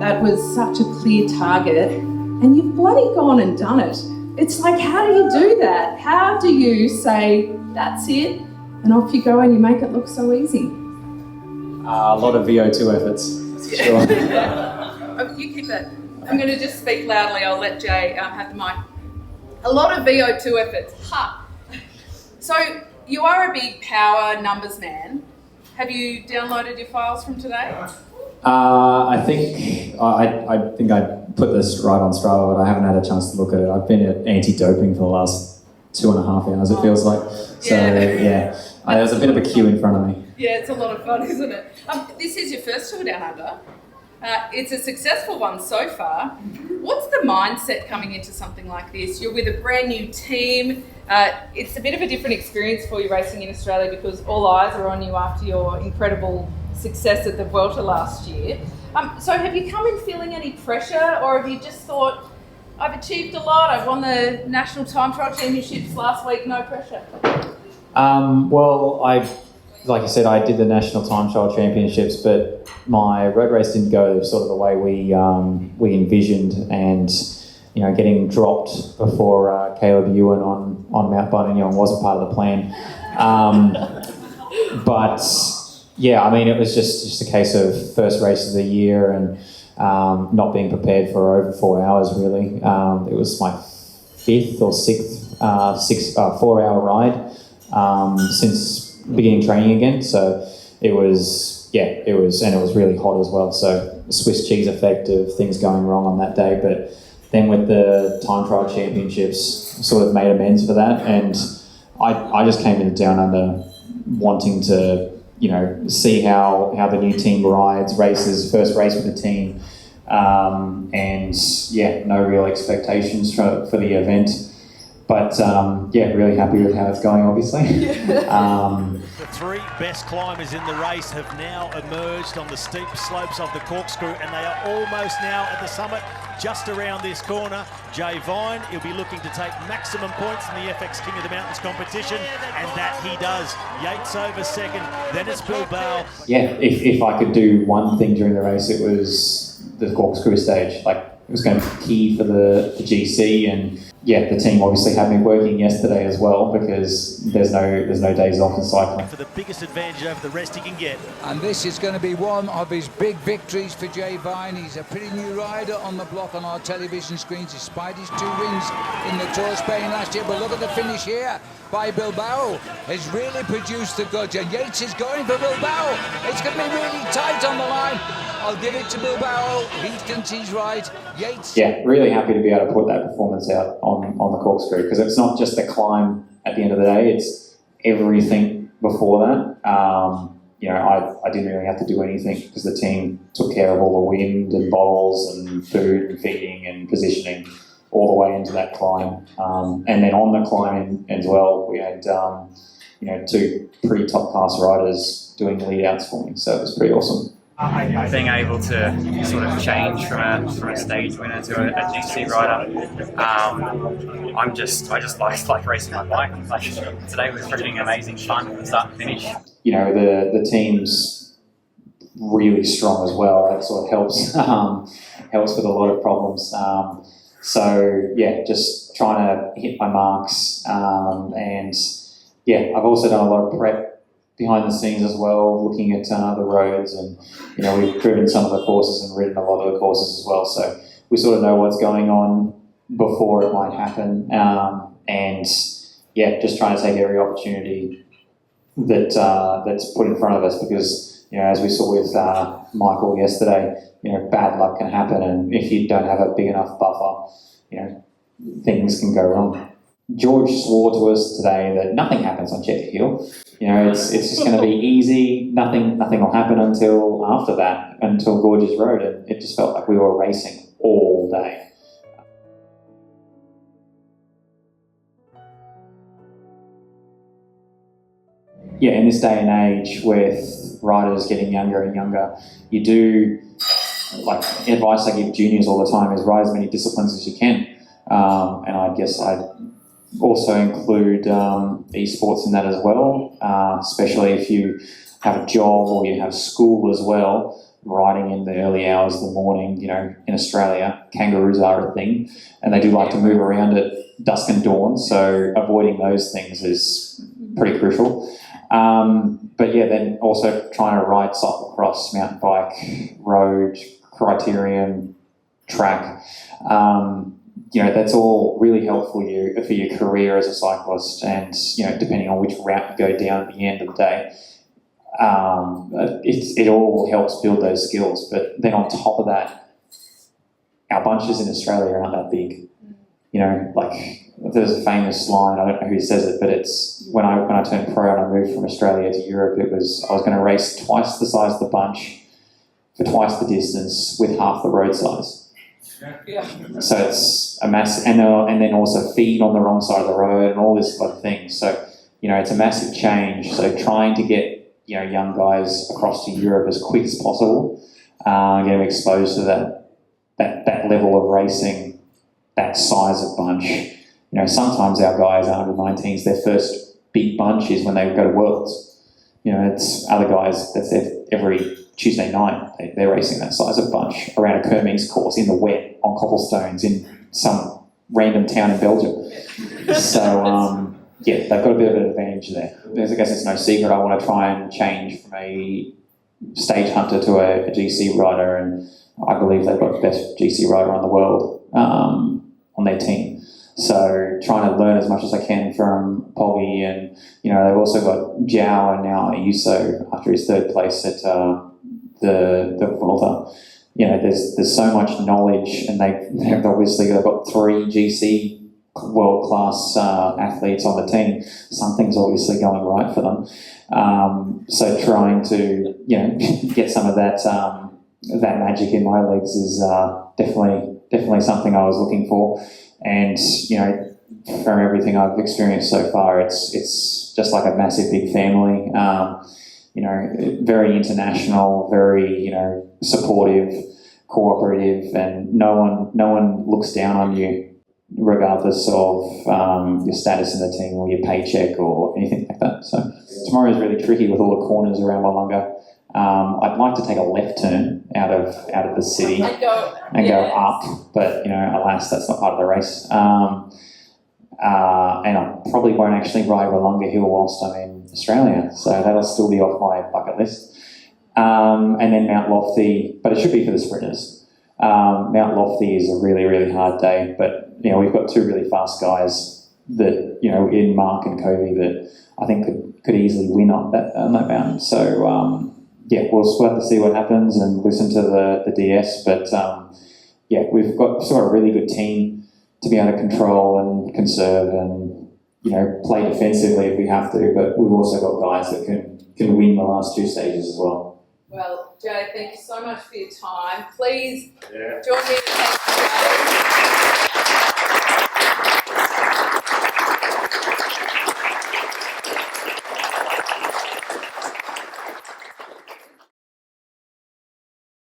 That was such a clear target, and you've bloody gone and done it. It's like, how do you do that? How do you say, that's it, and off you go and you make it look so easy? A lot of VO2 efforts, for sure. You keep that. I'm going to just speak loudly. I'll let Jay have the mic. A lot of VO2 efforts. Ha! So, you are a big power numbers man. Have you downloaded your files from today? I think I put this right on Strava, but I haven't had a chance to look at it. I've been at anti-doping for the last 2.5 hours, it feels like. So, yeah. There's a bit of a queue in front of me. Yeah, it's a lot of fun, isn't it? This is your first tour down under. It's a successful one so far. What's the mindset coming into something like this? You're with a brand new team. It's a bit of a different experience for you racing in Australia because all eyes are on you after your incredible success at the Vuelta last year. So have you come in feeling any pressure, or have you just thought, I've achieved a lot, I've won the National Time Trial Championships last week, no pressure? Well, like you said, I did the National Time Trial Championships, but my road race didn't go sort of the way we envisioned, and getting dropped before Caleb Ewan on Mount Buninyong wasn't part of the plan. But yeah, I mean, it was just a case of first race of the year and not being prepared for over 4 hours really. It was my fifth or sixth 4-hour ride since beginning training again. So it was really hot as well. So the Swiss cheese effect of things going wrong on that day. But then with the time trial championships, sort of made amends for that. And I just came into Down Under wanting to, see how the new team races, first race with the team. And yeah, no real expectations for the event. But really happy with how it's going, obviously. The three best climbers in the race have now emerged on the steep slopes of the Corkscrew, and they are almost now at the summit, just around this corner. Jay Vine, he'll be looking to take maximum points in the FX King of the Mountains competition, and that he does. Yates over second, then it's Bilbao. Yeah, if I could do one thing during the race, it was the Corkscrew stage. Like, it was going to be key for the GC, and yeah, the team obviously had me working yesterday as well because there's no days off in cycling. For the biggest advantage over the rest he can get. And this is going to be one of his big victories for Jay Vine. He's a pretty new rider on the block on our television screens, despite his 2 wins in the Tour of Spain last year. But look at the finish here by Bilbao. It's really produced the goods, and Yates is going for Bilbao. It's going to be really tight on the line. I'll give it to Bilbao. He thinks he's right. Yates. Yeah, really happy to be able to put that performance out on the Corkscrew, because it's not just the climb at the end of the day, it's everything before that. I didn't really have to do anything because the team took care of all the wind and bottles and food and feeding and positioning all the way into that climb. And then on the climb as well, we had 2 pretty top class riders doing lead outs for me, so it was pretty awesome. Being able to sort of change from a stage winner to a GC rider, I just like racing my bike. Like, today was freaking amazing fun from start to finish. The team's really strong as well. That sort of helps with a lot of problems. So yeah, just trying to hit my marks, and yeah, I've also done a lot of prep behind the scenes as well, looking at the roads, and we've driven some of the courses and ridden a lot of the courses as well, so we sort of know what's going on before it might happen, and yeah, just trying to take every opportunity that's put in front of us, because as we saw with Michael yesterday, bad luck can happen, and if you don't have a big enough buffer, things can go wrong. George swore to us today that nothing happens on Checker Hill. It's just going to be easy. Nothing will happen until after that, until Gorges Road, and it just felt like we were racing all day. Yeah, in this day and age with riders getting younger and younger, you do, like, advice I give juniors all the time is ride as many disciplines as you can. And I guess I'd also include esports in that as well, especially if you have a job or you have school as well. riding in the early hours of the morning. You know, in Australia, kangaroos are a thing, and they do like to move around at dusk and dawn. So avoiding those things is pretty crucial. But yeah, then also trying to ride cyclocross, mountain bike, road, criterium, track. You know, that's all really helpful for your career as a cyclist, and you know, depending on which route you go down at the end of the day, it all helps build those skills. But then on top of that, our bunches in Australia aren't that big. You know, like there's a famous line, I don't know who says it, but it's when I turned pro and I moved from Australia to Europe, I was going to race twice the size of the bunch for twice the distance with half the road size. Yeah. So it's a mass, and then also feed on the wrong side of the road and all this other thing. So, you know, it's a massive change. So trying to get, you know, young guys across to Europe as quick as possible, get them exposed to that level of racing, that size of bunch. You know, sometimes our guys are under 19s, their first big bunch is when they go to Worlds. You know, it's other guys that's every Tuesday night, they're racing that size of bunch around a Kermings course in the wet on cobblestones in some random town in Belgium. So, yeah, they've got a bit of an advantage there. I guess it's no secret I want to try and change from a stage hunter to a GC rider, and I believe they've got the best GC rider in the world on their team. So trying to learn as much as I can from Poggy, and you know, they've also got Zhao and now Ayuso after his third place at the Vuelta. You know, there's so much knowledge, and they've got 3 GC world-class athletes on the team. Something's obviously going right for them. So trying to, you know, get some of that magic in my legs is definitely something I was looking for. And, you know, from everything I've experienced so far, it's just like a massive big family. You know, very international, very, you know, supportive, cooperative, and no one looks down on you regardless of your status in the team or your paycheck or anything like that. So tomorrow is really tricky with all the corners around Wollonga. I'd like to take a left turn out of the city and go up, but you know, alas, that's not part of the race. And I probably won't actually ride Wollonga Hill whilst I'm in Australia, so that'll still be off my bucket list. And then Mount Lofty, but it should be for the sprinters. Mount Lofty is a really, really hard day, but you know, we've got 2 really fast guys that, you know, in Mark and Covey, that I think could easily win on that mountain. So yeah, we'll have to see what happens and listen to the DS. But yeah, we've got sort of a really good team to be able to control and conserve and, you know, play defensively if we have to. But we've also got guys that can win the last 2 stages as well. Well, Jay, thank you so much for your time. Please join me in thanking Jay.